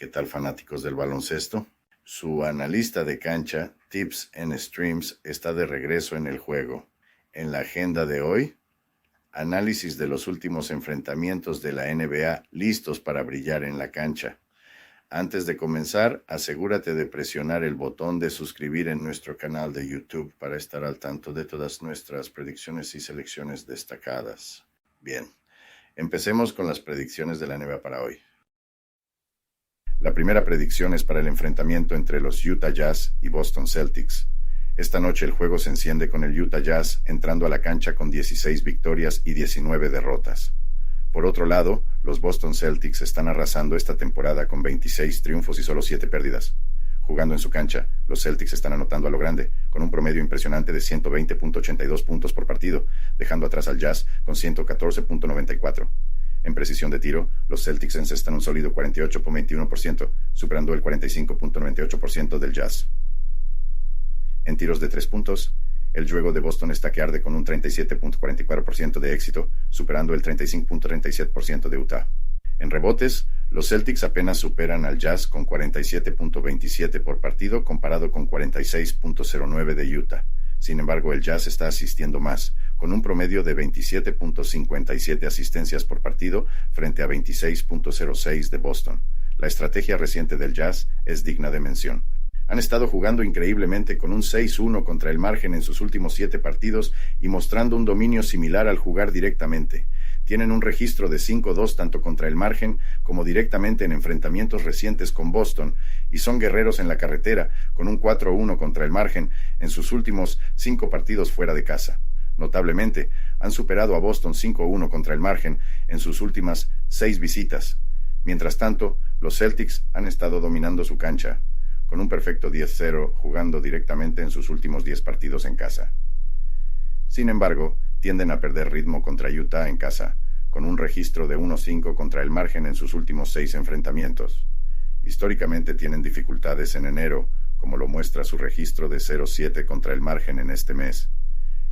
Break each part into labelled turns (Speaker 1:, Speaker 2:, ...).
Speaker 1: ¿Qué tal, fanáticos del baloncesto? Su analista de cancha, Tips and Streams, está de regreso en el juego. En la agenda de hoy, análisis de los últimos enfrentamientos de la NBA listos para brillar en la cancha. Antes de comenzar, asegúrate de presionar el botón de suscribir en nuestro canal de YouTube para estar al tanto de todas nuestras predicciones y selecciones destacadas. Bien, empecemos con las predicciones de la NBA para hoy. La primera predicción es para el enfrentamiento entre los Utah Jazz y Boston Celtics. Esta noche el juego se enciende con el Utah Jazz entrando a la cancha con 16 victorias y 19 derrotas. Por otro lado, los Boston Celtics están arrasando esta temporada con 26 triunfos y solo 7 pérdidas. Jugando en su cancha, los Celtics están anotando a lo grande, con un promedio impresionante de 120.82 puntos por partido, dejando atrás al Jazz con 114.94. En precisión de tiro, los Celtics encestan un sólido 48.21%, superando el 45.98% del Jazz. En tiros de 3 puntos, el juego de Boston está que arde con un 37.44% de éxito, superando el 35.37% de Utah. En rebotes, los Celtics apenas superan al Jazz con 47.27 por partido, comparado con 46.09 de Utah. Sin embargo, el Jazz está asistiendo más, con un promedio de 27.57 asistencias por partido frente a 26.06 de Boston. La estrategia reciente del Jazz es digna de mención. Han estado jugando increíblemente con un 6-1 contra el margen en sus últimos 7 partidos y mostrando un dominio similar al jugar directamente. Tienen un registro de 5-2 tanto contra el margen como directamente en enfrentamientos recientes con Boston, y son guerreros en la carretera, con un 4-1 contra el margen en sus últimos 5 partidos fuera de casa. Notablemente, han superado a Boston 5-1 contra el margen en sus últimas 6 visitas. Mientras tanto, los Celtics han estado dominando su cancha, con un perfecto 10-0 jugando directamente en sus últimos 10 partidos en casa. Sin embargo, tienden a perder ritmo contra Utah en casa, con un registro de 1-5 contra el margen en sus últimos 6 enfrentamientos. Históricamente tienen dificultades en enero, como lo muestra su registro de 0-7 contra el margen en este mes.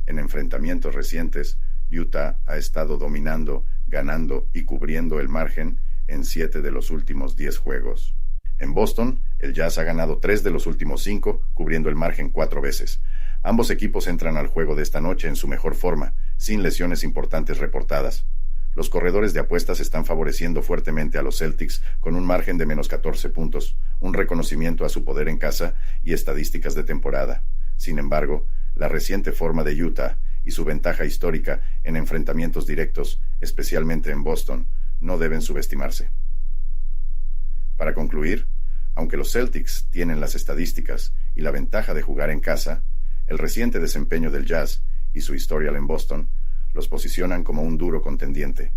Speaker 1: En enfrentamientos recientes, Utah ha estado dominando, ganando y cubriendo el margen en 7 de los últimos 10 juegos. En Boston, el Jazz ha ganado 3 de los últimos 5, cubriendo el margen 4 veces. Ambos equipos entran al juego de esta noche en su mejor forma, sin lesiones importantes reportadas. Los corredores de apuestas están favoreciendo fuertemente a los Celtics con un margen de menos 14 puntos, un reconocimiento a su poder en casa y estadísticas de temporada. Sin embargo, la reciente forma de Utah y su ventaja histórica en enfrentamientos directos, especialmente en Boston, no deben subestimarse. Para concluir, aunque los Celtics tienen las estadísticas y la ventaja de jugar en casa, el reciente desempeño del Jazz y su historial en Boston los posicionan como un duro contendiente.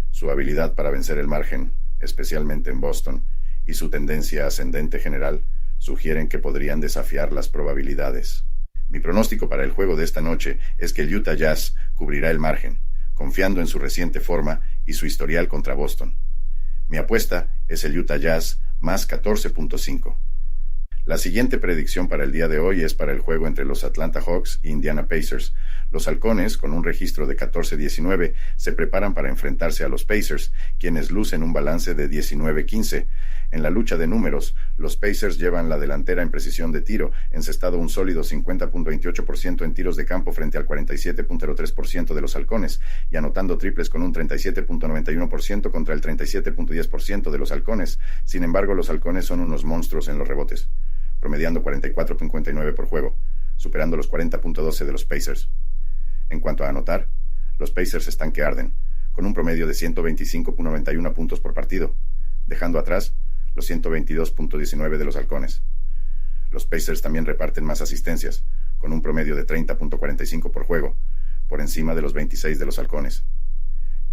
Speaker 1: Su habilidad para vencer el margen, especialmente en Boston, y su tendencia ascendente general sugieren que podrían desafiar las probabilidades. Mi pronóstico para el juego de esta noche es que el Utah Jazz cubrirá el margen, confiando en su reciente forma y su historial contra Boston. Mi apuesta es el Utah Jazz más 14.5. La siguiente predicción para el día de hoy es para el juego entre los Atlanta Hawks e Indiana Pacers. Los halcones, con un registro de 14-19, se preparan para enfrentarse a los Pacers, quienes lucen un balance de 19-15. En la lucha de números, los Pacers llevan la delantera en precisión de tiro, encestado un sólido 50.28% en tiros de campo frente al 47.03% de los halcones, y anotando triples con un 37.91% contra el 37.10% de los halcones. Sin embargo, los halcones son unos monstruos en los rebotes, promediando 44.59 por juego, superando los 40.12 de los Pacers. En cuanto a anotar, los Pacers están que arden, con un promedio de 125.91 puntos por partido, dejando atrás los 122.19 de los halcones. Los Pacers también reparten más asistencias, con un promedio de 30.45 por juego, por encima de los 26 de los halcones.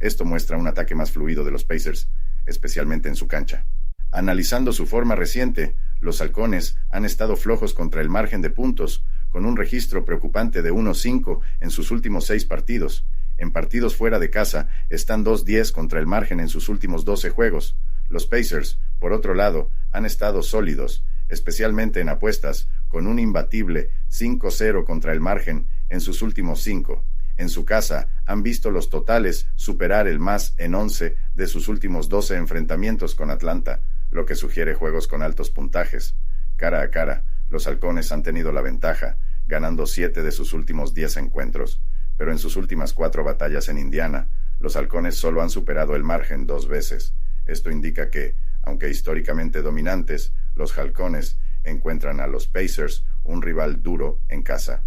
Speaker 1: Esto muestra un ataque más fluido de los Pacers, especialmente en su cancha. Analizando su forma reciente, los halcones han estado flojos contra el margen de puntos, con un registro preocupante de 1-5 en sus últimos 6 partidos. En partidos fuera de casa, están 2-10 contra el margen en sus últimos 12 juegos. Los Pacers, por otro lado, han estado sólidos, especialmente en apuestas, con un imbatible 5-0 contra el margen en sus últimos 5. En su casa, han visto los totales superar el más en 11 de sus últimos 12 enfrentamientos con Atlanta, lo que sugiere juegos con altos puntajes. Cara a cara, los halcones han tenido la ventaja, ganando 7 de sus últimos 10 encuentros, pero en sus últimas 4 batallas en Indiana, los halcones solo han superado el margen 2 veces. Esto indica que, aunque históricamente dominantes, los halcones encuentran a los Pacers un rival duro en casa.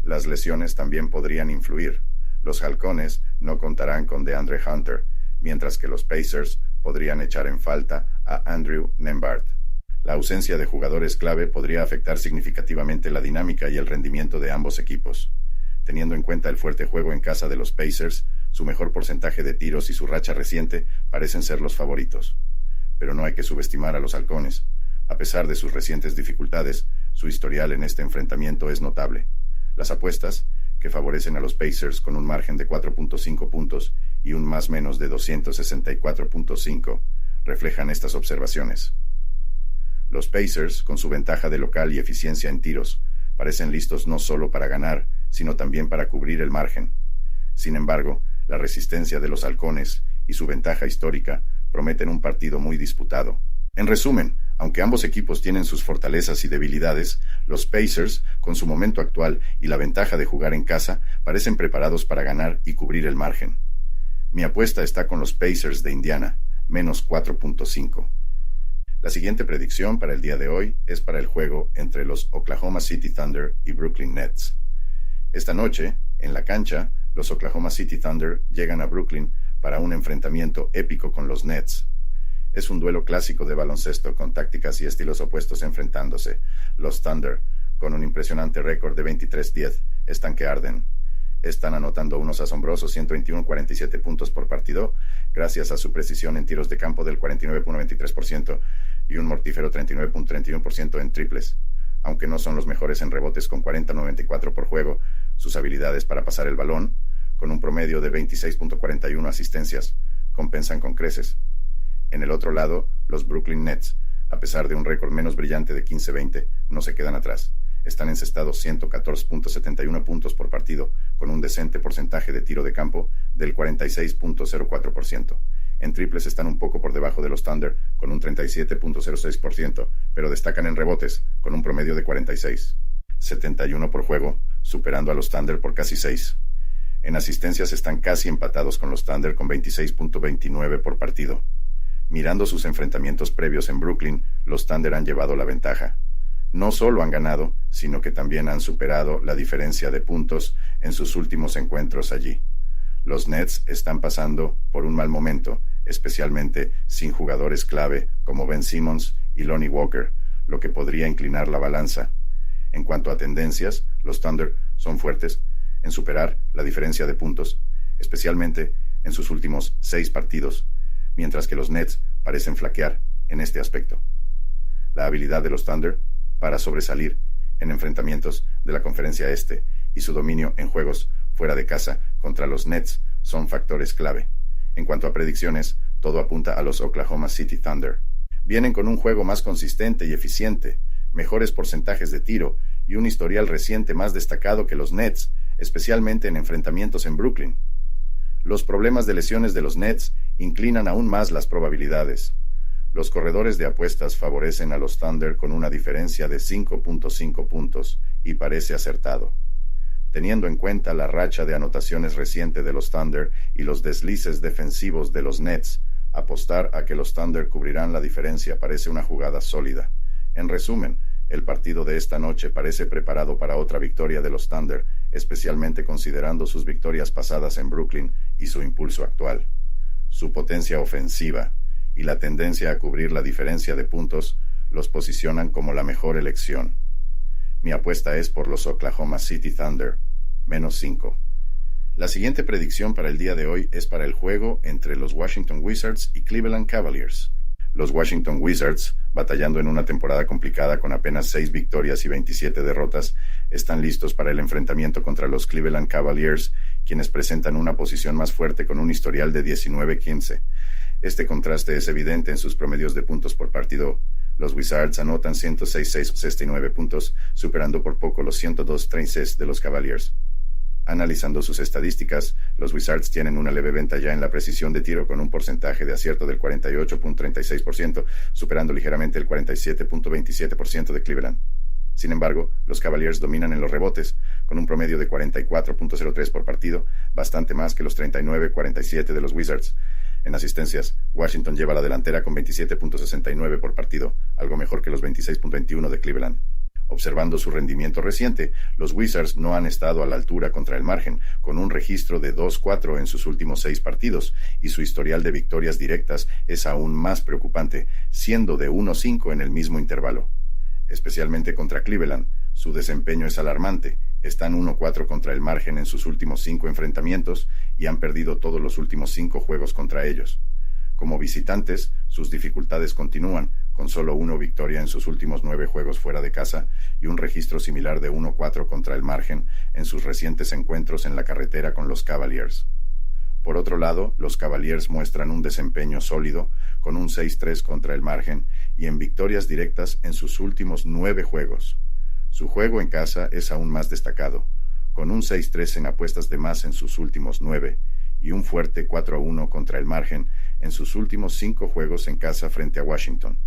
Speaker 1: Las lesiones también podrían influir. Los halcones no contarán con DeAndre Hunter, mientras que los Pacers podrían echar en falta a Andrew Nembhard. La ausencia de jugadores clave podría afectar significativamente la dinámica y el rendimiento de ambos equipos. Teniendo en cuenta el fuerte juego en casa de los Pacers, su mejor porcentaje de tiros y su racha reciente parecen ser los favoritos. Pero no hay que subestimar a los halcones. A pesar de sus recientes dificultades, su historial en este enfrentamiento es notable. Las apuestas, que favorecen a los Pacers con un margen de 4.5 puntos y un más menos de 264.5, reflejan estas observaciones. Los Pacers, con su ventaja de local y eficiencia en tiros, parecen listos no solo para ganar, sino también para cubrir el margen. Sin embargo, la resistencia de los halcones y su ventaja histórica prometen un partido muy disputado. En resumen, aunque ambos equipos tienen sus fortalezas y debilidades, los Pacers, con su momento actual y la ventaja de jugar en casa, parecen preparados para ganar y cubrir el margen. Mi apuesta está con los Pacers de Indiana, menos 4.5. La siguiente predicción para el día de hoy es para el juego entre los Oklahoma City Thunder y Brooklyn Nets. Esta noche, en la cancha, los Oklahoma City Thunder llegan a Brooklyn para un enfrentamiento épico con los Nets. Es un duelo clásico de baloncesto con tácticas y estilos opuestos enfrentándose. Los Thunder, con un impresionante récord de 23-10, están que arden. Están anotando unos asombrosos 121.47 puntos por partido, gracias a su precisión en tiros de campo del 49.93% y un mortífero 39.31% en triples. Aunque no son los mejores en rebotes con 40.94 por juego, sus habilidades para pasar el balón, con un promedio de 26.41 asistencias, compensan con creces. En el otro lado, los Brooklyn Nets, a pesar de un récord menos brillante de 15-20, no se quedan atrás. Están encestados 114.71 puntos por partido, con un decente porcentaje de tiro de campo del 46.04%. En triples están un poco por debajo de los Thunder, con un 37.06%, pero destacan en rebotes, con un promedio de 46.71 por juego, superando a los Thunder por casi 6. En asistencias están casi empatados con los Thunder con 26.29 por partido. Mirando sus enfrentamientos previos en Brooklyn, los Thunder han llevado la ventaja. No solo han ganado, sino que también han superado la diferencia de puntos en sus últimos encuentros allí. Los Nets están pasando por un mal momento, especialmente sin jugadores clave como Ben Simmons y Lonnie Walker, lo que podría inclinar la balanza. En cuanto a tendencias, los Thunder son fuertes en superar la diferencia de puntos, especialmente en sus últimos 6 partidos, mientras que los Nets parecen flaquear en este aspecto. La habilidad de los Thunder para sobresalir en enfrentamientos de la Conferencia Este y su dominio en juegos fuera de casa contra los Nets son factores clave. En cuanto a predicciones, todo apunta a los Oklahoma City Thunder. Vienen con un juego más consistente y eficiente, mejores porcentajes de tiro y un historial reciente más destacado que los Nets, especialmente en enfrentamientos en Brooklyn. Los problemas de lesiones de los Nets inclinan aún más las probabilidades. Los corredores de apuestas favorecen a los Thunder con una diferencia de 5.5 puntos, y parece acertado. Teniendo en cuenta la racha de anotaciones reciente de los Thunder y los deslices defensivos de los Nets, apostar a que los Thunder cubrirán la diferencia parece una jugada sólida. En resumen, el partido de esta noche parece preparado para otra victoria de los Thunder, especialmente considerando sus victorias pasadas en Brooklyn y su impulso actual. Su potencia ofensiva y la tendencia a cubrir la diferencia de puntos los posicionan como la mejor elección. Mi apuesta es por los Oklahoma City Thunder, menos 5. La siguiente predicción para el día de hoy es para el juego entre los Washington Wizards y Cleveland Cavaliers. Los Washington Wizards, batallando en una temporada complicada con apenas 6 victorias y 27 derrotas, están listos para el enfrentamiento contra los Cleveland Cavaliers, quienes presentan una posición más fuerte con un historial de 19-15. Este contraste es evidente en sus promedios de puntos por partido. Los Wizards anotan 106.69 puntos, superando por poco los 102.36 de los Cavaliers. Analizando sus estadísticas, los Wizards tienen una leve ventaja en la precisión de tiro con un porcentaje de acierto del 48.36%, superando ligeramente el 47.27% de Cleveland. Sin embargo, los Cavaliers dominan en los rebotes, con un promedio de 44.03 por partido, bastante más que los 39.47 de los Wizards. En asistencias, Washington lleva la delantera con 27.69 por partido, algo mejor que los 26.21 de Cleveland. Observando su rendimiento reciente, los Wizards no han estado a la altura contra el margen, con un registro de 2-4 en sus últimos 6 partidos, y su historial de victorias directas es aún más preocupante, siendo de 1-5 en el mismo intervalo. Especialmente contra Cleveland, su desempeño es alarmante. Están 1-4 contra el margen en sus últimos 5 enfrentamientos y han perdido todos los últimos 5 juegos contra ellos. Como visitantes, sus dificultades continúan, con solo 1 victoria en sus últimos 9 juegos fuera de casa y un registro similar de 1-4 contra el margen en sus recientes encuentros en la carretera con los Cavaliers. Por otro lado, los Cavaliers muestran un desempeño sólido, con un 6-3 contra el margen y en victorias directas en sus últimos 9 juegos. Su juego en casa es aún más destacado, con un 6-3 en apuestas de más en sus últimos 9 y un fuerte 4-1 contra el margen en sus últimos 5 juegos en casa frente a Washington.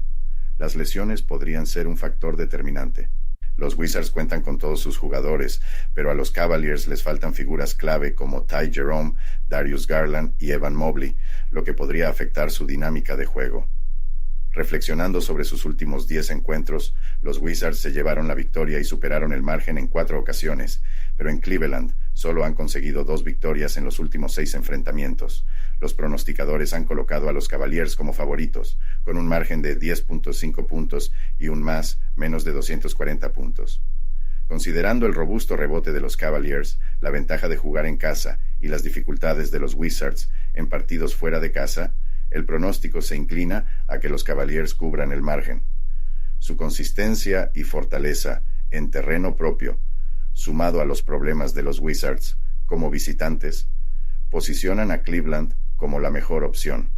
Speaker 1: Las lesiones podrían ser un factor determinante. Los Wizards cuentan con todos sus jugadores, pero a los Cavaliers les faltan figuras clave como Ty Jerome, Darius Garland y Evan Mobley, lo que podría afectar su dinámica de juego. Reflexionando sobre sus últimos 10 encuentros, los Wizards se llevaron la victoria y superaron el margen en 4 ocasiones, pero en Cleveland solo han conseguido 2 victorias en los últimos 6 enfrentamientos. Los pronosticadores han colocado a los Cavaliers como favoritos, con un margen de 10.5 puntos y un menos de 240 puntos. Considerando el robusto rebote de los Cavaliers, la ventaja de jugar en casa y las dificultades de los Wizards en partidos fuera de casa, el pronóstico se inclina a que los Cavaliers cubran el margen. Su consistencia y fortaleza en terreno propio, sumado a los problemas de los Wizards como visitantes, posicionan a Cleveland como la mejor opción,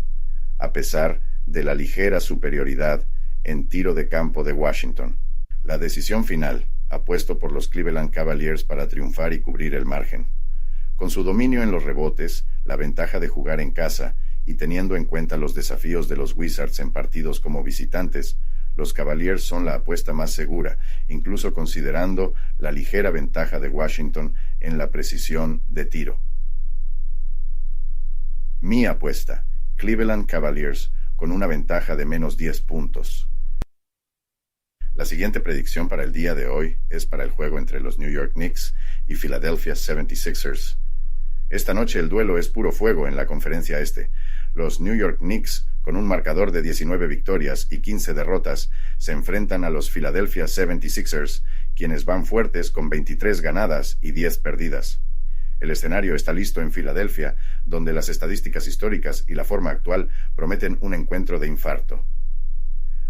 Speaker 1: a pesar de la ligera superioridad en tiro de campo de Washington. La decisión final ha puesto por los Cleveland Cavaliers para triunfar y cubrir el margen. Con su dominio en los rebotes, la ventaja de jugar en casa y teniendo en cuenta los desafíos de los Wizards en partidos como visitantes, los Cavaliers son la apuesta más segura, incluso considerando la ligera ventaja de Washington en la precisión de tiro. Mi apuesta, Cleveland Cavaliers, con una ventaja de menos 10 puntos. La siguiente predicción para el día de hoy es para el juego entre los New York Knicks y Philadelphia 76ers. Esta noche el duelo es puro fuego en la conferencia este. Los New York Knicks, con un marcador de 19 victorias y 15 derrotas, se enfrentan a los Philadelphia 76ers, quienes van fuertes con 23 ganadas y 10 perdidas. El escenario está listo en Filadelfia, donde las estadísticas históricas y la forma actual prometen un encuentro de infarto.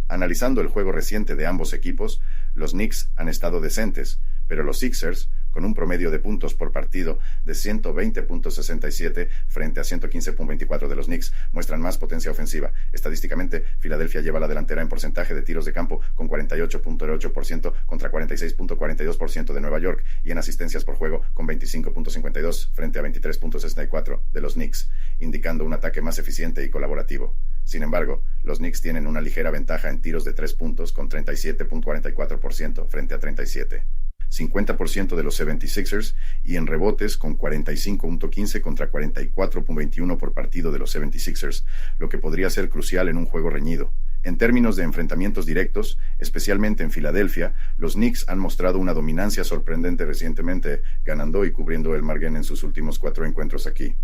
Speaker 1: Analizando el juego reciente de ambos equipos, los Knicks han estado decentes, pero los Sixers, con un promedio de puntos por partido de 120.67 frente a 115.24 de los Knicks, muestran más potencia ofensiva. Estadísticamente, Filadelfia lleva la delantera en porcentaje de tiros de campo con 48.8% contra 46.42% de Nueva York y en asistencias por juego con 25.52 frente a 23.64 de los Knicks, indicando un ataque más eficiente y colaborativo. Sin embargo, los Knicks tienen una ligera ventaja en tiros de 3 puntos con 37.44% frente a 37%. 50% de los 76ers y en rebotes con 45.15 contra 44.21 por partido de los 76ers, lo que podría ser crucial en un juego reñido. En términos de enfrentamientos directos, especialmente en Filadelfia, los Knicks han mostrado una dominancia sorprendente recientemente, ganando y cubriendo el margen en sus últimos 4 encuentros aquí.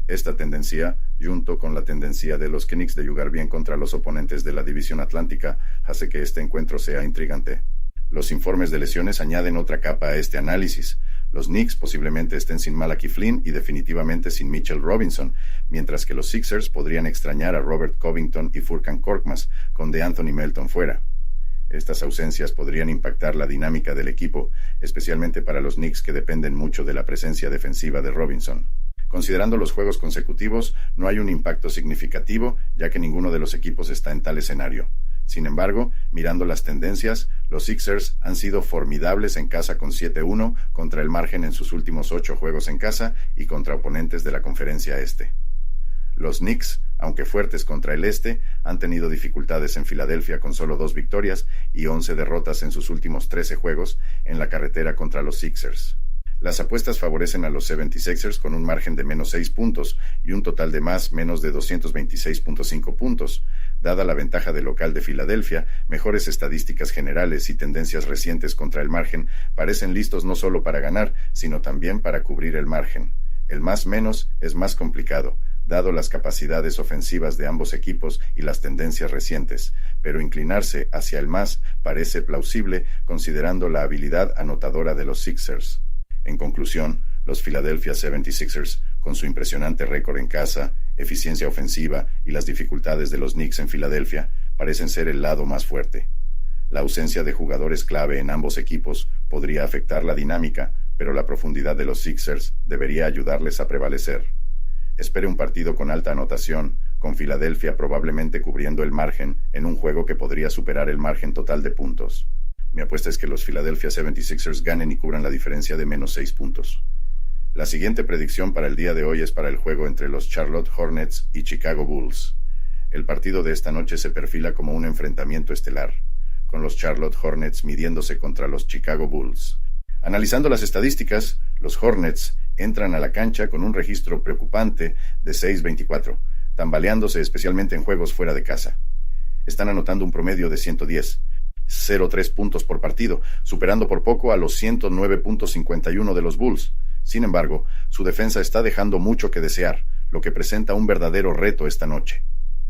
Speaker 1: Esta tendencia, junto con la tendencia de los Knicks de jugar bien contra los oponentes de la División Atlántica, hace que este encuentro sea intrigante. Los informes de lesiones añaden otra capa a este análisis. Los Knicks posiblemente estén sin Malachi Flynn y definitivamente sin Mitchell Robinson, mientras que los Sixers podrían extrañar a Robert Covington y Furkan Korkmaz, con DeAnthony Melton fuera. Estas ausencias podrían impactar la dinámica del equipo, especialmente para los Knicks que dependen mucho de la presencia defensiva de Robinson. Considerando los juegos consecutivos, no hay un impacto significativo, ya que ninguno de los equipos está en tal escenario. Sin embargo, mirando las tendencias, los Sixers han sido formidables en casa con 7-1 contra el margen en sus últimos 8 juegos en casa y contra oponentes de la Conferencia Este. Los Knicks, aunque fuertes contra el Este, han tenido dificultades en Filadelfia con solo 2 victorias y 11 derrotas en sus últimos 13 juegos en la carretera contra los Sixers. Las apuestas favorecen a los 76ers con un margen de menos 6 puntos y un total de menos de 226.5 puntos. Dada la ventaja del local de Filadelfia, mejores estadísticas generales y tendencias recientes contra el margen parecen listos no solo para ganar, sino también para cubrir el margen. El más-menos es más complicado, dado las capacidades ofensivas de ambos equipos y las tendencias recientes, pero inclinarse hacia el más parece plausible considerando la habilidad anotadora de los Sixers. En conclusión, los Philadelphia 76ers, con su impresionante récord en casa, eficiencia ofensiva y las dificultades de los Knicks en Filadelfia, parecen ser el lado más fuerte. La ausencia de jugadores clave en ambos equipos podría afectar la dinámica, pero la profundidad de los Sixers debería ayudarles a prevalecer. Espere un partido con alta anotación, con Filadelfia probablemente cubriendo el margen en un juego que podría superar el margen total de puntos. Mi apuesta es que los Philadelphia 76ers ganen y cubran la diferencia de menos 6 puntos. La siguiente predicción para el día de hoy es para el juego entre los Charlotte Hornets y Chicago Bulls. El partido de esta noche se perfila como un enfrentamiento estelar, con los Charlotte Hornets midiéndose contra los Chicago Bulls. Analizando las estadísticas, los Hornets entran a la cancha con un registro preocupante de 6-24, tambaleándose especialmente en juegos fuera de casa. Están anotando un promedio de 110.03 puntos por partido, superando por poco a los 109.51 de los Bulls. Sin embargo, su defensa está dejando mucho que desear, lo que presenta un verdadero reto esta noche.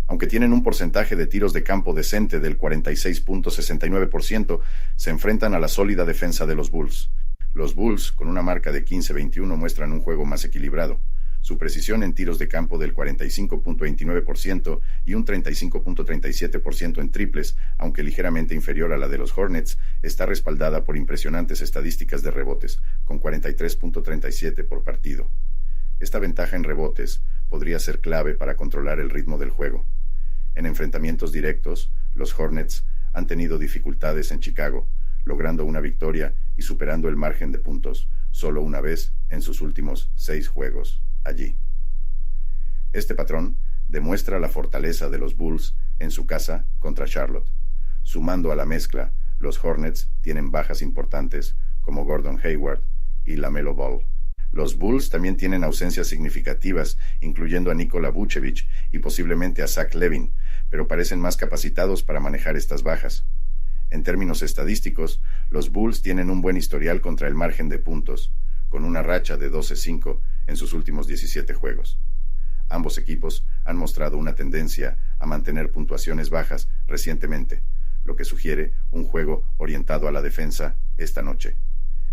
Speaker 1: Aunque tienen un porcentaje de tiros de campo decente del 46.69%, se enfrentan a la sólida defensa de los Bulls. Los Bulls, con una marca de 15-21, muestran un juego más equilibrado. Su precisión en tiros de campo del 45.29% y un 35.37% en triples, aunque ligeramente inferior a la de los Hornets, está respaldada por impresionantes estadísticas de rebotes, con 43.37 por partido. Esta ventaja en rebotes podría ser clave para controlar el ritmo del juego. En enfrentamientos directos, los Hornets han tenido dificultades en Chicago, logrando una victoria y superando el margen de puntos solo una vez en sus últimos 6 juegos allí. Este patrón demuestra la fortaleza de los Bulls en su casa contra Charlotte. Sumando a la mezcla, los Hornets tienen bajas importantes como Gordon Hayward y LaMelo Ball. Los Bulls también tienen ausencias significativas, incluyendo a Nikola Vucevic y posiblemente a Zach LaVine, pero parecen más capacitados para manejar estas bajas. En términos estadísticos, los Bulls tienen un buen historial contra el margen de puntos, con una racha de 12-5 en sus últimos 17 juegos. Ambos equipos han mostrado una tendencia a mantener puntuaciones bajas recientemente, lo que sugiere un juego orientado a la defensa esta noche.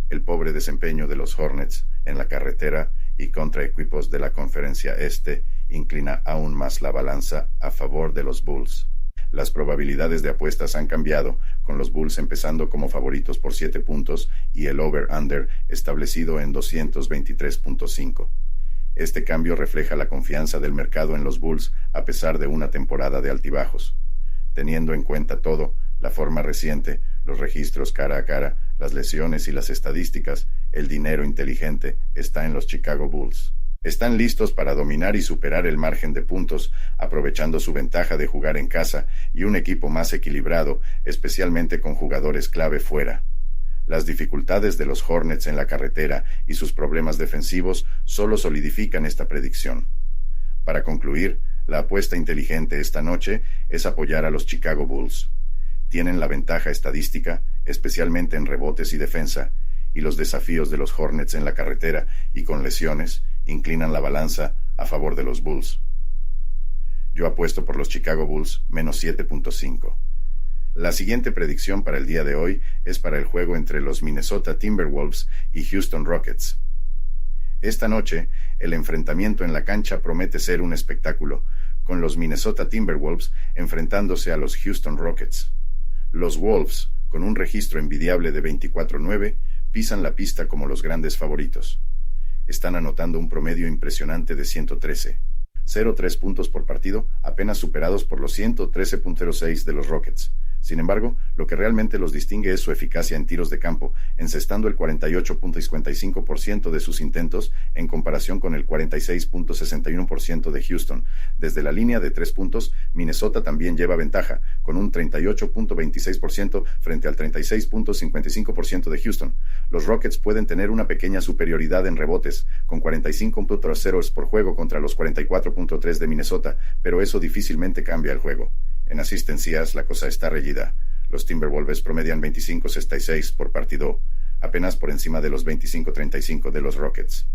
Speaker 1: El pobre desempeño de los Hornets en la carretera y contra equipos de la Conferencia Este inclina aún más la balanza a favor de los Bulls. Las probabilidades de apuestas han cambiado, con los Bulls empezando como favoritos por 7 puntos y el over-under establecido en 223.5. Este cambio refleja la confianza del mercado en los Bulls a pesar de una temporada de altibajos. Teniendo en cuenta todo, la forma reciente, los registros cara a cara, las lesiones y las estadísticas, el dinero inteligente está en los Chicago Bulls. Están listos para dominar y superar el margen de puntos, aprovechando su ventaja de jugar en casa y un equipo más equilibrado, especialmente con jugadores clave fuera. Las dificultades de los Hornets en la carretera y sus problemas defensivos solo solidifican esta predicción. Para concluir, la apuesta inteligente esta noche es apoyar a los Chicago Bulls. Tienen la ventaja estadística, especialmente en rebotes y defensa, y los desafíos de los Hornets en la carretera y con lesiones inclinan la balanza a favor de los Bulls. Yo apuesto por los Chicago Bulls menos 7.5. La siguiente predicción para el día de hoy es para el juego entre los Minnesota Timberwolves y Houston Rockets. Esta noche, el enfrentamiento en la cancha promete ser un espectáculo, con los Minnesota Timberwolves enfrentándose a los Houston Rockets. Los Wolves, con un registro envidiable de 24-9, pisan la pista como los grandes favoritos. Están anotando un promedio impresionante de 113. 0,3 puntos por partido, apenas superados por los 113.06 de los Rockets. Sin embargo, lo que realmente los distingue es su eficacia en tiros de campo, encestando el 48.55% de sus intentos en comparación con el 46.61% de Houston. Desde la línea de 3 puntos, Minnesota también lleva ventaja, con un 38.26% frente al 36.55% de Houston. Los Rockets pueden tener una pequeña superioridad en rebotes, con 45.0 por juego contra los 44.3 de Minnesota, pero eso difícilmente cambia el juego. En asistencias, la cosa está reñida. Los Timberwolves promedian 25.66 por partido, apenas por encima de los 25.35 de los Rockets.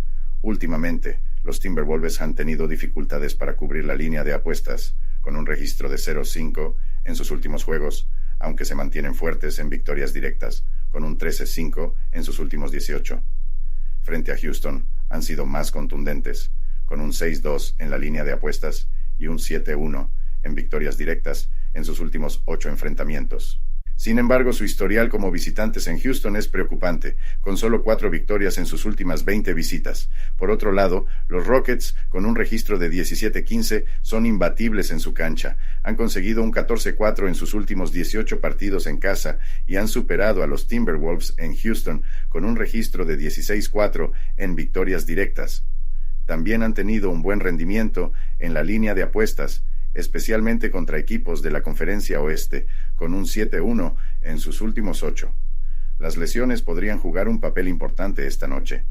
Speaker 1: Últimamente, los Timberwolves han tenido dificultades para cubrir la línea de apuestas, con un registro de 0-5 en sus últimos juegos, aunque se mantienen fuertes en victorias directas, con un 13-5 en sus últimos 18. Frente a Houston, han sido más contundentes, con un 6-2 en la línea de apuestas y un 7-1 en victorias directas en sus últimos 8 enfrentamientos. Sin embargo, su historial como visitantes en Houston es preocupante, con solo 4 victorias en sus últimas 20 visitas. Por otro lado, los Rockets, con un registro de 17-15, son imbatibles en su cancha. Han conseguido un 14-4 en sus últimos 18 partidos en casa y han superado a los Timberwolves en Houston con un registro de 16-4 en victorias directas. También han tenido un buen rendimiento en la línea de apuestas, especialmente contra equipos de la Conferencia Oeste, con un 7-1 en sus últimos 8. Las lesiones podrían jugar un papel importante esta noche.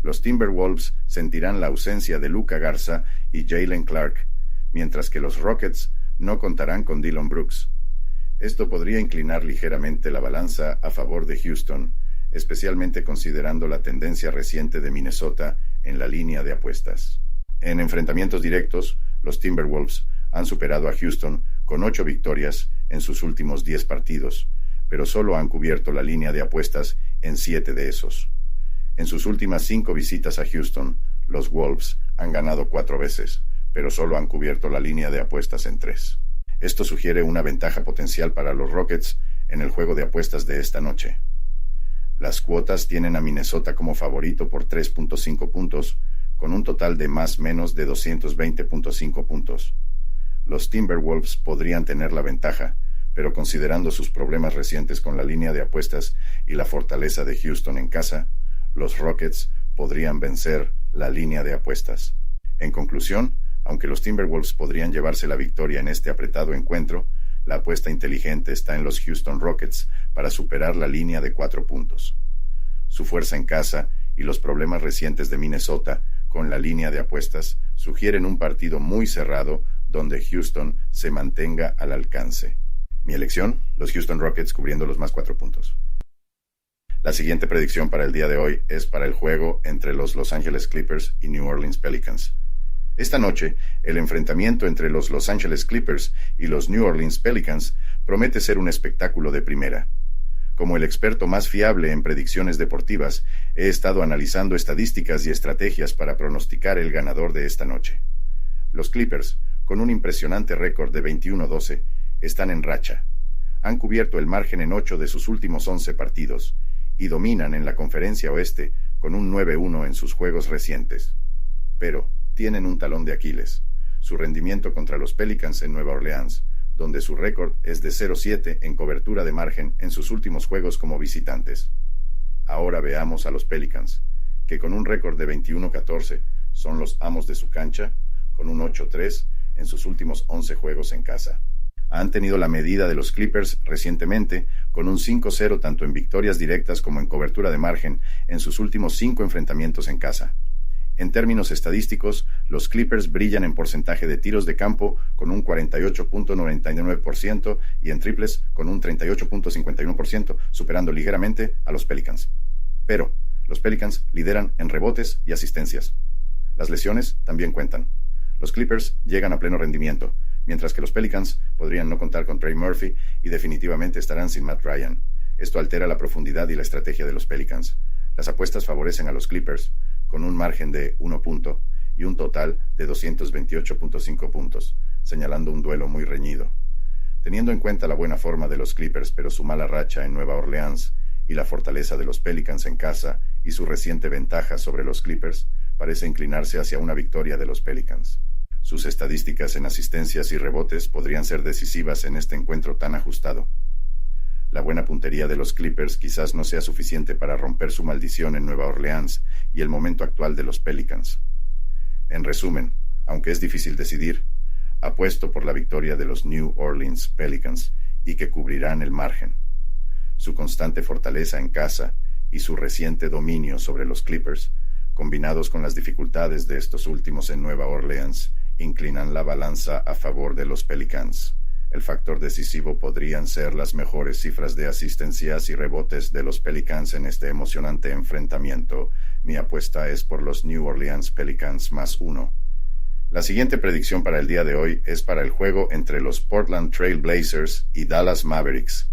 Speaker 1: Los Timberwolves sentirán la ausencia de Luka Garza y Jaylen Clark, mientras que los Rockets no contarán con Dillon Brooks. Esto podría inclinar ligeramente la balanza a favor de Houston, especialmente considerando la tendencia reciente de Minnesota en la línea de apuestas. En enfrentamientos directos, los Timberwolves han superado a Houston con 8 victorias en sus últimos 10 partidos, pero solo han cubierto la línea de apuestas en 7 de esos. En sus últimas 5 visitas a Houston, los Wolves han ganado 4 veces, pero solo han cubierto la línea de apuestas en 3. Esto sugiere una ventaja potencial para los Rockets en el juego de apuestas de esta noche. Las cuotas tienen a Minnesota como favorito por 3.5 puntos, con un total de más menos de 220.5 puntos. Los Timberwolves podrían tener la ventaja, pero considerando sus problemas recientes con la línea de apuestas y la fortaleza de Houston en casa, los Rockets podrían vencer la línea de apuestas. En conclusión, aunque los Timberwolves podrían llevarse la victoria en este apretado encuentro, la apuesta inteligente está en los Houston Rockets para superar la línea de 4 puntos. Su fuerza en casa y los problemas recientes de Minnesota con la línea de apuestas sugieren un partido muy cerrado donde Houston se mantenga al alcance. Mi elección, los Houston Rockets cubriendo los más 4 puntos. La siguiente predicción para el día de hoy es para el juego entre los Los Angeles Clippers y New Orleans Pelicans. Esta noche, el enfrentamiento entre los Los Angeles Clippers y los New Orleans Pelicans promete ser un espectáculo de primera. Como el experto más fiable en predicciones deportivas, he estado analizando estadísticas y estrategias para pronosticar el ganador de esta noche. Los Clippers, con un impresionante récord de 21-12, están en racha. Han cubierto el margen en 8 de sus últimos 11 partidos y dominan en la Conferencia Oeste con un 9-1 en sus juegos recientes. Pero tienen un talón de Aquiles, su rendimiento contra los Pelicans en Nueva Orleans, donde su récord es de 0-7 en cobertura de margen en sus últimos juegos como visitantes. Ahora veamos a los Pelicans, que con un récord de 21-14 son los amos de su cancha, con un 8-3 en sus últimos 11 juegos en casa. Han tenido la medida de los Clippers recientemente, con un 5-0 tanto en victorias directas como en cobertura de margen en sus últimos 5 enfrentamientos en casa. En términos estadísticos, los Clippers brillan en porcentaje de tiros de campo con un 48.99% y en triples con un 38.51%, superando ligeramente a los Pelicans. Pero los Pelicans lideran en rebotes y asistencias. Las lesiones también cuentan. Los Clippers llegan a pleno rendimiento, mientras que los Pelicans podrían no contar con Trey Murphy y definitivamente estarán sin Matt Ryan. Esto altera la profundidad y la estrategia de los Pelicans. Las apuestas favorecen a los Clippers, con un margen de 1 punto y un total de 228.5 puntos, señalando un duelo muy reñido. Teniendo en cuenta la buena forma de los Clippers, pero su mala racha en Nueva Orleans, y la fortaleza de los Pelicans en casa y su reciente ventaja sobre los Clippers, parece inclinarse hacia una victoria de los Pelicans. Sus estadísticas en asistencias y rebotes podrían ser decisivas en este encuentro tan ajustado. La buena puntería de los Clippers quizás no sea suficiente para romper su maldición en Nueva Orleans y el momento actual de los Pelicans. En resumen, aunque es difícil decidir, apuesto por la victoria de los New Orleans Pelicans y que cubrirán el margen. Su constante fortaleza en casa y su reciente dominio sobre los Clippers, combinados con las dificultades de estos últimos en Nueva Orleans, inclinan la balanza a favor de los Pelicans. El factor decisivo podrían ser las mejores cifras de asistencias y rebotes de los Pelicans en este emocionante enfrentamiento. Mi apuesta es por los New Orleans Pelicans +1. La siguiente predicción para el día de hoy es para el juego entre los Portland Trail Blazers y Dallas Mavericks.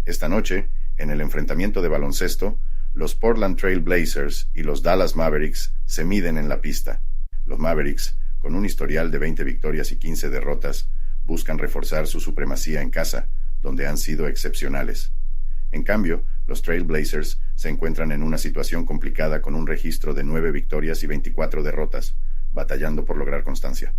Speaker 1: Esta noche, en el enfrentamiento de baloncesto, los Portland Trail Blazers y los Dallas Mavericks se miden en la pista. Los Mavericks, con un historial de 20 victorias y 15 derrotas, buscan reforzar su supremacía en casa, donde han sido excepcionales. En cambio, los Trail Blazers se encuentran en una situación complicada con un registro de 9 victorias y 24 derrotas, batallando por lograr constancia.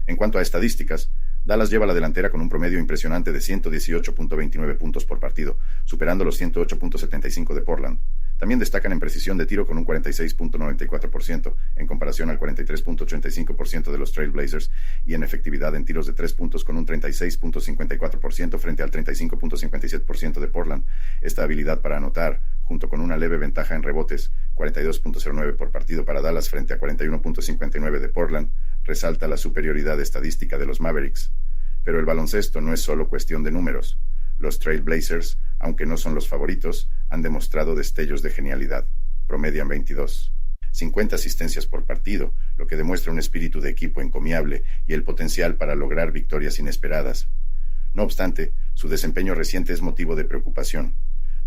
Speaker 1: En cuanto a estadísticas, Dallas lleva la delantera con un promedio impresionante de 118.29 puntos por partido, superando los 108.75 de Portland. También destacan en precisión de tiro con un 46.94% en comparación al 43.85% de los Trail Blazers y en efectividad en tiros de 3 puntos con un 36.54% frente al 35.57% de Portland. Esta habilidad para anotar, junto con una leve ventaja en rebotes, 42.09 por partido para Dallas frente a 41.59 de Portland, resalta la superioridad estadística de los Mavericks. Pero el baloncesto no es solo cuestión de números. Los Trail Blazers, aunque no son los favoritos, han demostrado destellos de genialidad. Promedian 50 asistencias por partido, lo que demuestra un espíritu de equipo encomiable y el potencial para lograr victorias inesperadas. No obstante, su desempeño reciente es motivo de preocupación.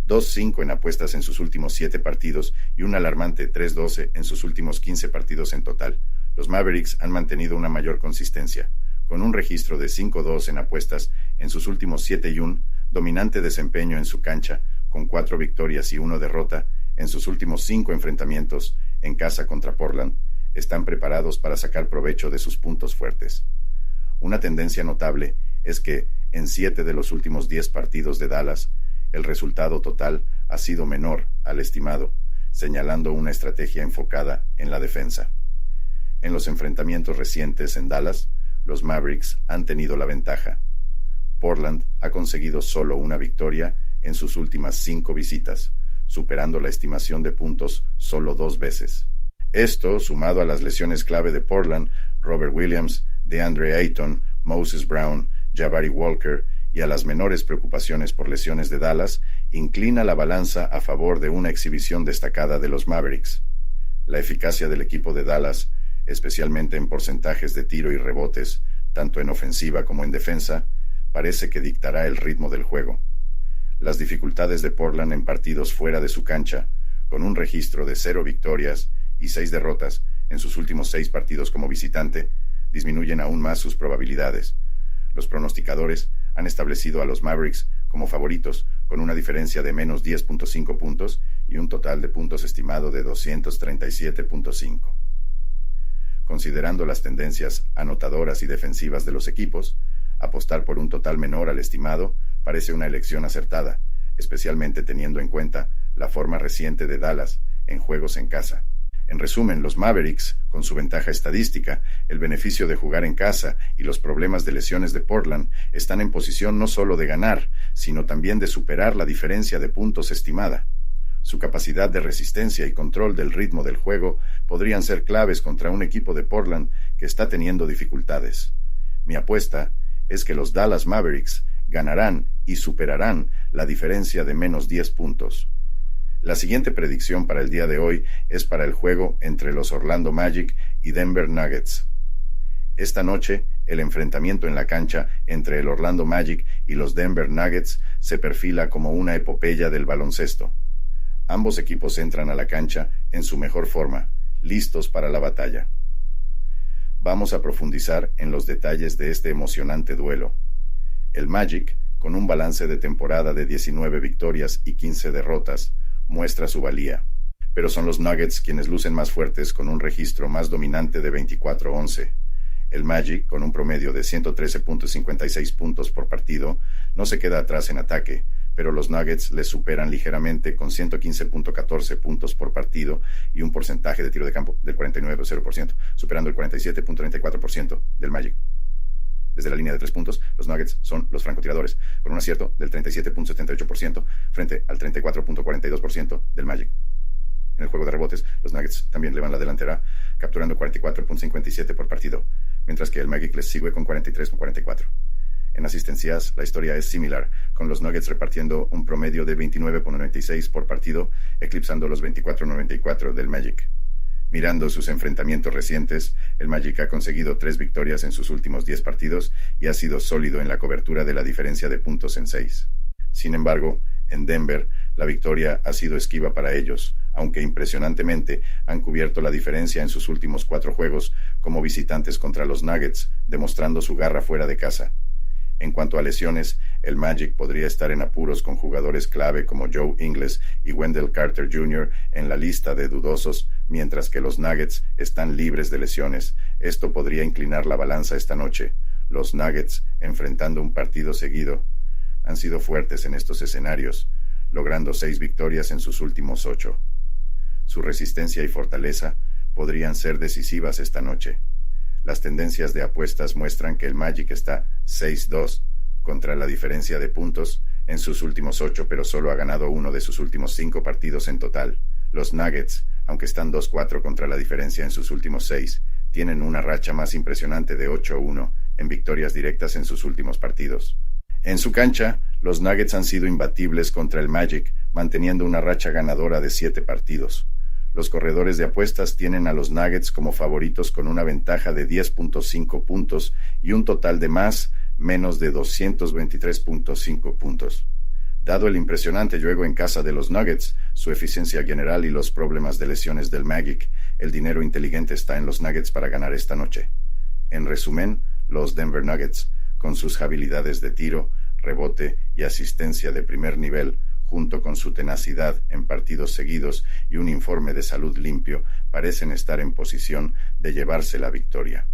Speaker 1: 2-5 en apuestas en sus últimos 7 partidos y un alarmante 3-12 en sus últimos 15 partidos en total. Los Mavericks han mantenido una mayor consistencia, con un registro de 5-2 en apuestas en sus últimos 7 y un dominante desempeño en su cancha, con 4 victorias y 1 derrota en sus últimos 5 enfrentamientos en casa contra Portland. Están preparados para sacar provecho de sus puntos fuertes. Una tendencia notable es que, en 7 de los últimos 10 partidos de Dallas, el resultado total ha sido menor al estimado, señalando una estrategia enfocada en la defensa. En los enfrentamientos recientes en Dallas, los Mavericks han tenido la ventaja. Portland ha conseguido solo una victoria en sus últimas 5 visitas, superando la estimación de puntos solo 2 veces. Esto, sumado a las lesiones clave de Portland, Robert Williams, DeAndre Ayton, Moses Brown, Jabari Walker, y a las menores preocupaciones por lesiones de Dallas, inclina la balanza a favor de una exhibición destacada de los Mavericks. La eficacia del equipo de Dallas, especialmente en porcentajes de tiro y rebotes, tanto en ofensiva como en defensa, parece que dictará el ritmo del juego. Las dificultades de Portland en partidos fuera de su cancha, con un registro de 0 victorias y 6 derrotas en sus últimos 6 partidos como visitante, disminuyen aún más sus probabilidades. Los pronosticadores han establecido a los Mavericks como favoritos, con una diferencia de menos 10.5 puntos y un total de puntos estimado de 237.5. Considerando las tendencias anotadoras y defensivas de los equipos, apostar por un total menor al estimado parece una elección acertada, especialmente teniendo en cuenta la forma reciente de Dallas en juegos en casa. En resumen, los Mavericks, con su ventaja estadística, el beneficio de jugar en casa y los problemas de lesiones de Portland, están en posición no solo de ganar, sino también de superar la diferencia de puntos estimada. Su capacidad de resistencia y control del ritmo del juego podrían ser claves contra un equipo de Portland que está teniendo dificultades. Mi apuesta es que los Dallas Mavericks ganarán y superarán la diferencia de menos 10 puntos. La siguiente predicción para el día de hoy es para el juego entre los Orlando Magic y Denver Nuggets. Esta noche, el enfrentamiento en la cancha entre el Orlando Magic y los Denver Nuggets se perfila como una epopeya del baloncesto. Ambos equipos entran a la cancha en su mejor forma, listos para la batalla. Vamos a profundizar en los detalles de este emocionante duelo. El Magic, con un balance de temporada de 19 victorias y 15 derrotas, muestra su valía. pero son los Nuggets quienes lucen más fuertes con un registro más dominante de 24-11. El Magic, con un promedio de 113.56 puntos por partido, no se queda atrás en ataque, pero los Nuggets les superan ligeramente con 115.14 puntos por partido y un porcentaje de tiro de campo del 49.0%, superando el 47.34% del Magic. Desde la línea de 3 puntos, los Nuggets son los francotiradores, con un acierto del 37.78% frente al 34.42% del Magic. En el juego de rebotes, los Nuggets también le van la delantera, capturando 44.57 por partido, mientras que el Magic les sigue con 43.44. En asistencias, la historia es similar, con los Nuggets repartiendo un promedio de 29.96 por partido, eclipsando los 24.94 del Magic. Mirando sus enfrentamientos recientes, el Magic ha conseguido 3 victorias en sus últimos 10 partidos y ha sido sólido en la cobertura de la diferencia de puntos en 6. Sin embargo, en Denver, la victoria ha sido esquiva para ellos, aunque impresionantemente han cubierto la diferencia en sus últimos 4 juegos como visitantes contra los Nuggets, demostrando su garra fuera de casa. En cuanto a lesiones, el Magic podría estar en apuros con jugadores clave como Joe Ingles y Wendell Carter Jr. en la lista de dudosos, mientras que los Nuggets están libres de lesiones. Esto podría inclinar la balanza esta noche. Los Nuggets, enfrentando un partido seguido, han sido fuertes en estos escenarios, logrando 6 victorias en sus últimos 8. Su resistencia y fortaleza podrían ser decisivas esta noche. Las tendencias de apuestas muestran que el Magic está 6-2 contra la diferencia de puntos en sus últimos 8, pero solo ha ganado uno de sus últimos 5 partidos en total. Los Nuggets, aunque están 2-4 contra la diferencia en sus últimos 6, tienen una racha más impresionante de 8-1 en victorias directas en sus últimos partidos. En su cancha, los Nuggets han sido imbatibles contra el Magic, manteniendo una racha ganadora de 7 partidos. Los corredores de apuestas tienen a los Nuggets como favoritos con una ventaja de 10.5 puntos y un total de menos de 223.5 puntos. Dado el impresionante juego en casa de los Nuggets, su eficiencia general y los problemas de lesiones del Magic, el dinero inteligente está en los Nuggets para ganar esta noche. En resumen, los Denver Nuggets, con sus habilidades de tiro, rebote y asistencia de primer nivel, junto con su tenacidad en partidos seguidos y un informe de salud limpio, parecen estar en posición de llevarse la victoria.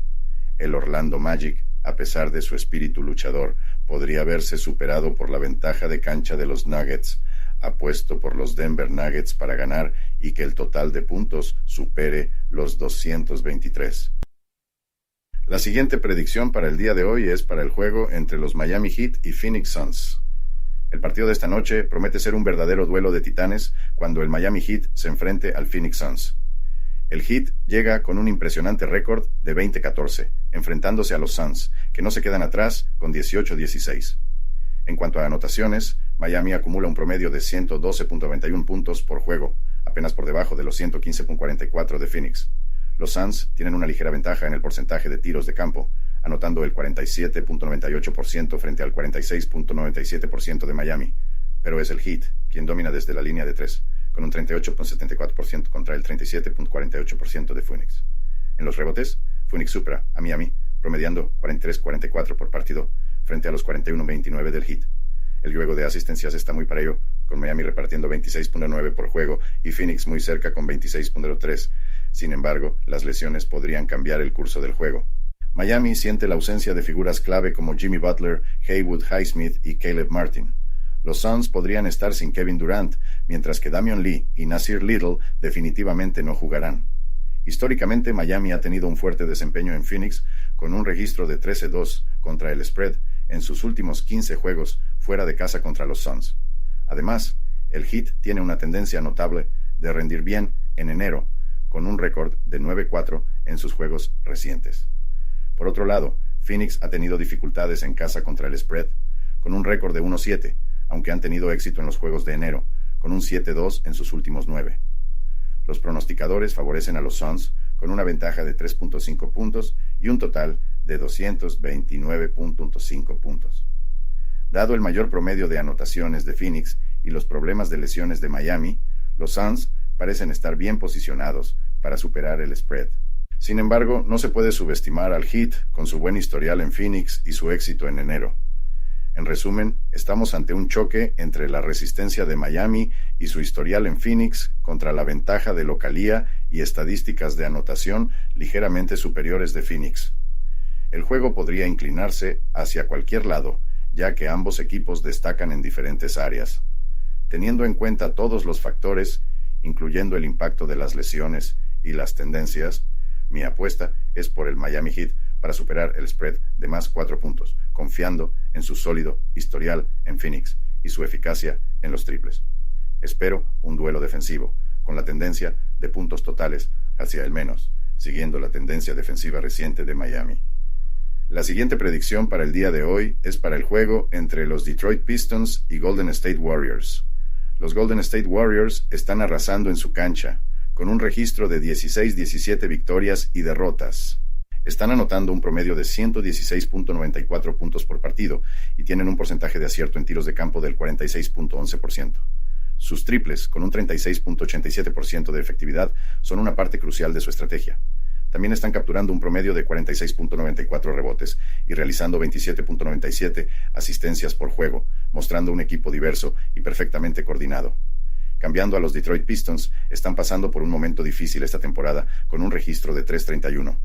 Speaker 1: El Orlando Magic, a pesar de su espíritu luchador, podría verse superado por la ventaja de cancha de los Nuggets. Apuesto por los Denver Nuggets para ganar y que el total de puntos supere los 223. La siguiente predicción para el día de hoy es para el juego entre los Miami Heat y Phoenix Suns. El partido de esta noche promete ser un verdadero duelo de titanes cuando el Miami Heat se enfrente al Phoenix Suns. El Heat llega con un impresionante récord de 20-14, enfrentándose a los Suns, que no se quedan atrás con 18-16. En cuanto a anotaciones, Miami acumula un promedio de 112.91 puntos por juego, apenas por debajo de los 115.44 de Phoenix. Los Suns tienen una ligera ventaja en el porcentaje de tiros de campo, anotando el 47.98% frente al 46.97% de Miami, pero es el Heat quien domina desde la línea de 3, con un 38.74% contra el 37.48% de Phoenix. En los rebotes, Phoenix supera a Miami, promediando 43.44 por partido frente a los 41.29 del Heat. El juego de asistencias está muy parejo, con Miami repartiendo 26.9 por juego y Phoenix muy cerca con 26.3. Sin embargo, las lesiones podrían cambiar el curso del juego. Miami siente la ausencia de figuras clave como Jimmy Butler, Haywood Highsmith y Caleb Martin. Los Suns podrían estar sin Kevin Durant, mientras que Damian Lee y Nasir Little definitivamente no jugarán. Históricamente, Miami ha tenido un fuerte desempeño en Phoenix, con un registro de 13-2 contra el spread en sus últimos 15 juegos fuera de casa contra los Suns. Además, el Heat tiene una tendencia notable de rendir bien en enero, con un récord de 9-4 en sus juegos recientes. Por otro lado, Phoenix ha tenido dificultades en casa contra el spread, con un récord de 1-7, aunque han tenido éxito en los juegos de enero, con un 7-2 en sus últimos 9. Los pronosticadores favorecen a los Suns con una ventaja de 3.5 puntos y un total de 229.5 puntos. Dado el mayor promedio de anotaciones de Phoenix y los problemas de lesiones de Miami, los Suns parecen estar bien posicionados para superar el spread. Sin embargo, no se puede subestimar al Heat con su buen historial en Phoenix y su éxito en enero. En resumen, estamos ante un choque entre la resistencia de Miami y su historial en Phoenix contra la ventaja de localía y estadísticas de anotación ligeramente superiores de Phoenix. El juego podría inclinarse hacia cualquier lado, ya que ambos equipos destacan en diferentes áreas. Teniendo en cuenta todos los factores, incluyendo el impacto de las lesiones y las tendencias, mi apuesta es por el Miami Heat para superar el spread de más 4 puntos, confiando en su sólido historial en Phoenix y su eficacia en los triples. Espero un duelo defensivo, con la tendencia de puntos totales hacia el menos, siguiendo la tendencia defensiva reciente de Miami. La siguiente predicción para el día de hoy es para el juego entre los Detroit Pistons y Golden State Warriors. Los Golden State Warriors están arrasando en su cancha, con un registro de 16-17 victorias y derrotas. Están anotando un promedio de 116.94 puntos por partido y tienen un porcentaje de acierto en tiros de campo del 46.11%. Sus triples, con un 36.87% de efectividad, son una parte crucial de su estrategia. También están capturando un promedio de 46.94 rebotes y realizando 27.97 asistencias por juego, mostrando un equipo diverso y perfectamente coordinado. Cambiando a los Detroit Pistons, están pasando por un momento difícil esta temporada con un registro de 3.31.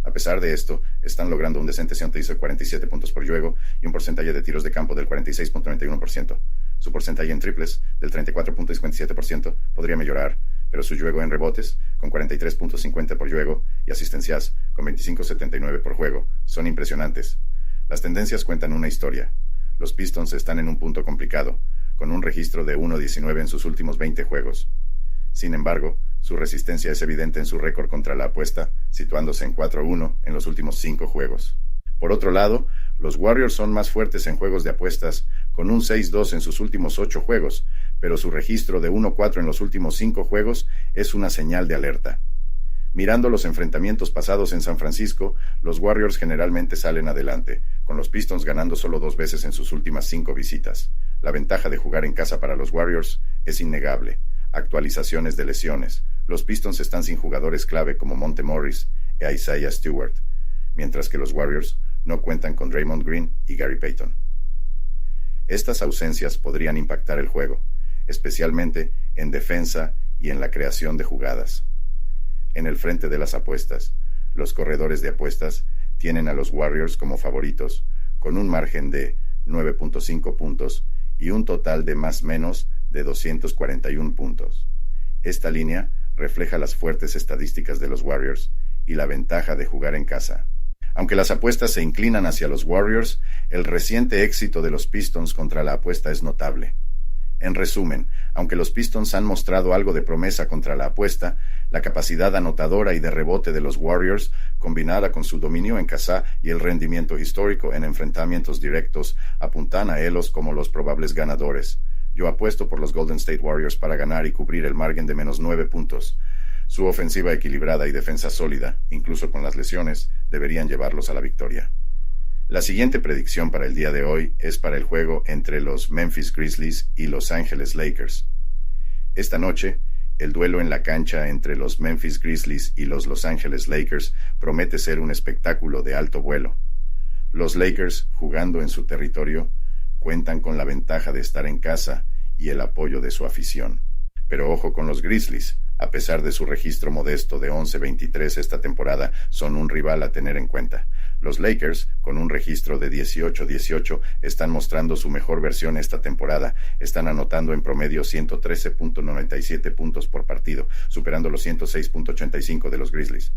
Speaker 1: A pesar de esto, están logrando un decente de 47 puntos por juego y un porcentaje de tiros de campo del 46.91%. Su porcentaje en triples, del 34.57%, podría mejorar, pero su juego en rebotes, con 43.50 por juego, y asistencias, con 25.79 por juego, son impresionantes. Las tendencias cuentan una historia. Los Pistons están en un punto complicado, con un registro de 1.19 en sus últimos 20 juegos. Sin embargo, su resistencia es evidente en su récord contra la apuesta, situándose en 4-1 en los últimos 5 juegos. Por otro lado, los Warriors son más fuertes en juegos de apuestas, con un 6-2 en sus últimos 8 juegos, pero su registro de 1-4 en los últimos 5 juegos es una señal de alerta. Mirando los enfrentamientos pasados en San Francisco, los Warriors generalmente salen adelante, con los Pistons ganando solo 2 veces en sus últimas 5 visitas. La ventaja de jugar en casa para los Warriors es innegable. Actualizaciones de lesiones. Los Pistons están sin jugadores clave como Monte Morris e Isaiah Stewart, mientras que los Warriors no cuentan con Draymond Green y Gary Payton. Estas ausencias podrían impactar el juego, especialmente en defensa y en la creación de jugadas. En el frente de las apuestas, los corredores de apuestas tienen a los Warriors como favoritos, con un margen de 9.5 puntos y un total de más o menos de 241 puntos. Esta línea refleja las fuertes estadísticas de los Warriors y la ventaja de jugar en casa. Aunque las apuestas se inclinan hacia los Warriors, el reciente éxito de los Pistons contra la apuesta es notable. En resumen, aunque los Pistons han mostrado algo de promesa contra la apuesta, la capacidad anotadora y de rebote de los Warriors, combinada con su dominio en casa y el rendimiento histórico en enfrentamientos directos, apuntan a ellos como los probables ganadores. Yo apuesto por los Golden State Warriors para ganar y cubrir el margen de menos 9 puntos. Su ofensiva equilibrada y defensa sólida, incluso con las lesiones, deberían llevarlos a la victoria. La siguiente predicción para el día de hoy es para el juego entre los Memphis Grizzlies y Los Ángeles Lakers. Esta noche, el duelo en la cancha entre los Memphis Grizzlies y los Los Ángeles Lakers promete ser un espectáculo de alto vuelo. Los Lakers, jugando en su territorio, cuentan con la ventaja de estar en casa y el apoyo de su afición. Pero ojo con los Grizzlies. A pesar de su registro modesto de 11-23 esta temporada, son un rival a tener en cuenta. Los Lakers, con un registro de 18-18, están mostrando su mejor versión esta temporada. Están anotando en promedio 113.97 puntos por partido, superando los 106.85 de los Grizzlies.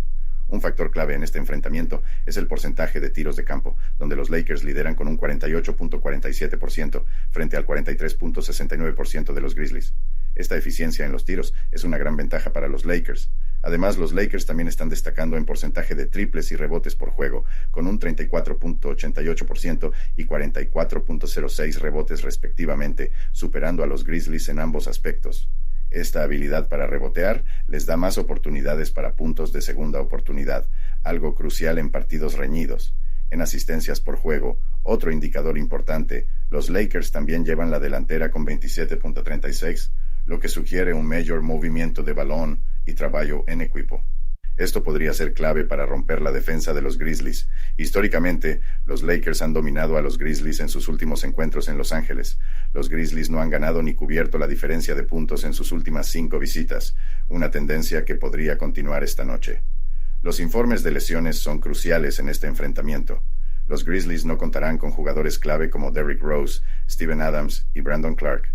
Speaker 1: Un factor clave en este enfrentamiento es el porcentaje de tiros de campo, donde los Lakers lideran con un 48.47% frente al 43.69% de los Grizzlies. Esta eficiencia en los tiros es una gran ventaja para los Lakers. Además, los Lakers también están destacando en porcentaje de triples y rebotes por juego, con un 34.88% y 44.06 rebotes respectivamente, superando a los Grizzlies en ambos aspectos. Esta habilidad para rebotear les da más oportunidades para puntos de segunda oportunidad, algo crucial en partidos reñidos. En asistencias por juego, otro indicador importante, los Lakers también llevan la delantera con 27.36, lo que sugiere un mayor movimiento de balón y trabajo en equipo. Esto podría ser clave para romper la defensa de los Grizzlies. Históricamente, los Lakers han dominado a los Grizzlies en sus últimos encuentros en Los Ángeles. Los Grizzlies no han ganado ni cubierto la diferencia de puntos en sus últimas 5 visitas, una tendencia que podría continuar esta noche. Los informes de lesiones son cruciales en este enfrentamiento. Los Grizzlies no contarán con jugadores clave como Derrick Rose, Steven Adams y Brandon Clark.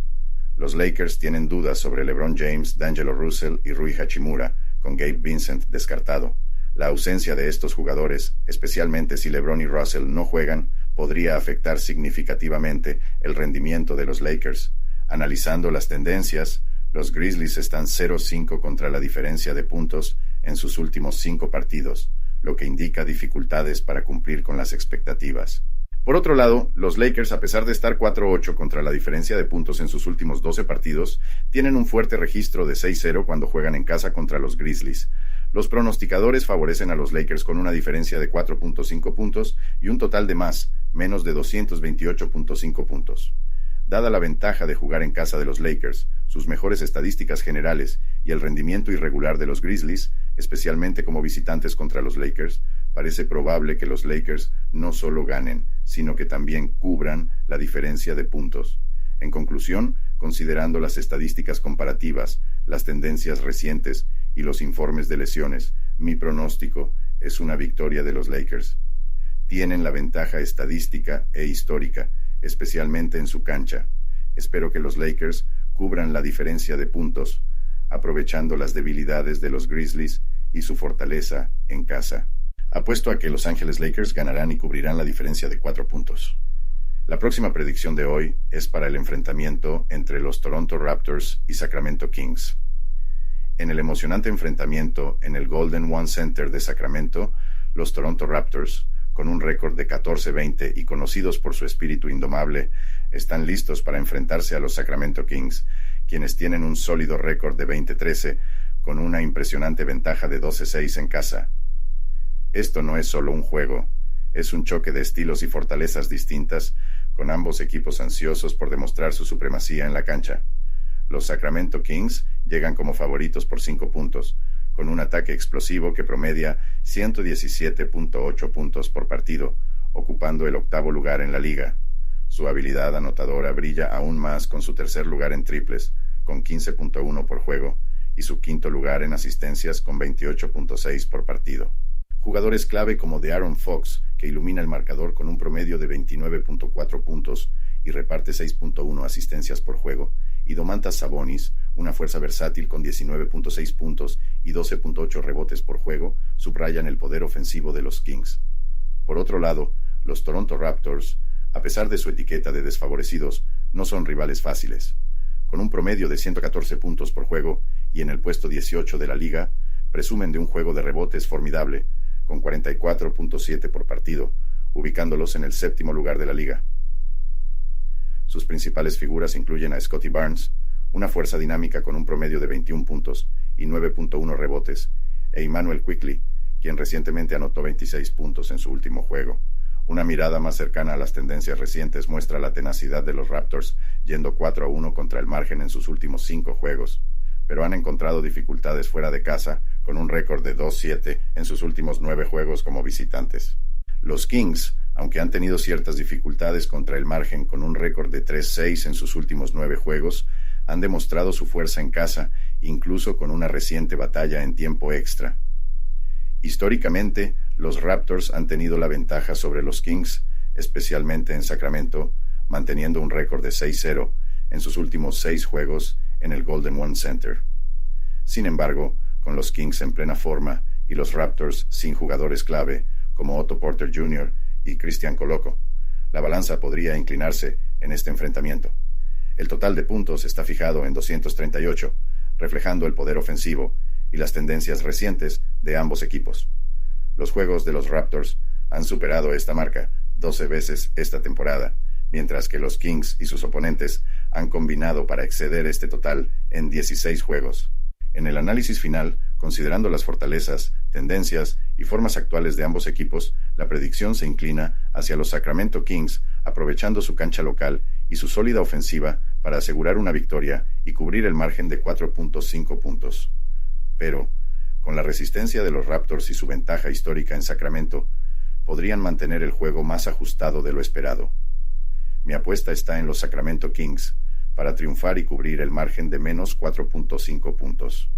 Speaker 1: Los Lakers tienen dudas sobre LeBron James, D'Angelo Russell y Rui Hachimura, con Gabe Vincent descartado. La ausencia de estos jugadores, especialmente si LeBron y Russell no juegan, podría afectar significativamente el rendimiento de los Lakers. Analizando las tendencias, los Grizzlies están 0-5 contra la diferencia de puntos en sus últimos 5 partidos, lo que indica dificultades para cumplir con las expectativas. Por otro lado, los Lakers, a pesar de estar 4-8 contra la diferencia de puntos en sus últimos 12 partidos, tienen un fuerte registro de 6-0 cuando juegan en casa contra los Grizzlies. Los pronosticadores favorecen a los Lakers con una diferencia de 4.5 puntos y un total de menos de 228.5 puntos. Dada la ventaja de jugar en casa de los Lakers, sus mejores estadísticas generales y el rendimiento irregular de los Grizzlies, especialmente como visitantes contra los Lakers, parece probable que los Lakers no solo ganen, sino que también cubran la diferencia de puntos. En conclusión, considerando las estadísticas comparativas, las tendencias recientes y los informes de lesiones, mi pronóstico es una victoria de los Lakers. Tienen la ventaja estadística e histórica, especialmente en su cancha. Espero que los Lakers cubran la diferencia de puntos, aprovechando las debilidades de los Grizzlies y su fortaleza en casa. Apuesto a que Los Ángeles Lakers ganarán y cubrirán la diferencia de 4 puntos. La próxima predicción de hoy es para el enfrentamiento entre los Toronto Raptors y Sacramento Kings. En el emocionante enfrentamiento en el Golden One Center de Sacramento, los Toronto Raptors, con un récord de 14-20 y conocidos por su espíritu indomable, están listos para enfrentarse a los Sacramento Kings, quienes tienen un sólido récord de 20-13, con una impresionante ventaja de 12-6 en casa. Esto no es solo un juego, es un choque de estilos y fortalezas distintas, con ambos equipos ansiosos por demostrar su supremacía en la cancha. Los Sacramento Kings llegan como favoritos por 5 puntos, con un ataque explosivo que promedia 117.8 puntos por partido, ocupando el 8º lugar en la liga. Su habilidad anotadora brilla aún más con su tercer lugar en triples, con 15.1 por juego, y su 5º lugar en asistencias con 28.6 por partido. Jugadores clave como De'Aaron Fox, que ilumina el marcador con un promedio de 29.4 puntos y reparte 6.1 asistencias por juego, y Domantas Sabonis, una fuerza versátil con 19.6 puntos y 12.8 rebotes por juego, subrayan el poder ofensivo de los Kings. Por otro lado, los Toronto Raptors, a pesar de su etiqueta de desfavorecidos, no son rivales fáciles. Con un promedio de 114 puntos por juego y en el puesto 18 de la liga, presumen de un juego de rebotes formidable, con 44.7 por partido, ubicándolos en el 7º lugar de la liga. Sus principales figuras incluyen a Scottie Barnes, una fuerza dinámica con un promedio de 21 puntos y 9.1 rebotes, e Immanuel Quickley, quien recientemente anotó 26 puntos en su último juego. Una mirada más cercana a las tendencias recientes muestra la tenacidad de los Raptors, yendo 4-1 contra el margen en sus últimos 5 juegos, pero han encontrado dificultades fuera de casa, con un récord de 2-7 en sus últimos 9 juegos como visitantes. Los Kings, aunque han tenido ciertas dificultades contra el margen con un récord de 3-6 en sus últimos 9 juegos, han demostrado su fuerza en casa, incluso con una reciente batalla en tiempo extra. Históricamente, los Raptors han tenido la ventaja sobre los Kings, especialmente en Sacramento, manteniendo un récord de 6-0 en sus últimos 6 juegos en el Golden One Center. Sin embargo, con los Kings en plena forma y los Raptors sin jugadores clave, como Otto Porter Jr. y Christian Coloco, la balanza podría inclinarse en este enfrentamiento. El total de puntos está fijado en 238, reflejando el poder ofensivo y las tendencias recientes de ambos equipos. Los juegos de los Raptors han superado esta marca 12 veces esta temporada, mientras que los Kings y sus oponentes han combinado para exceder este total en 16 juegos. En el análisis final, considerando las fortalezas, tendencias y formas actuales de ambos equipos, la predicción se inclina hacia los Sacramento Kings, aprovechando su cancha local y su sólida ofensiva para asegurar una victoria y cubrir el margen de 4.5 puntos. Pero, Con la resistencia de los Raptors y su ventaja histórica en Sacramento, podrían mantener el juego más ajustado de lo esperado. Mi apuesta está en los Sacramento Kings para triunfar y cubrir el margen de menos 4.5 puntos.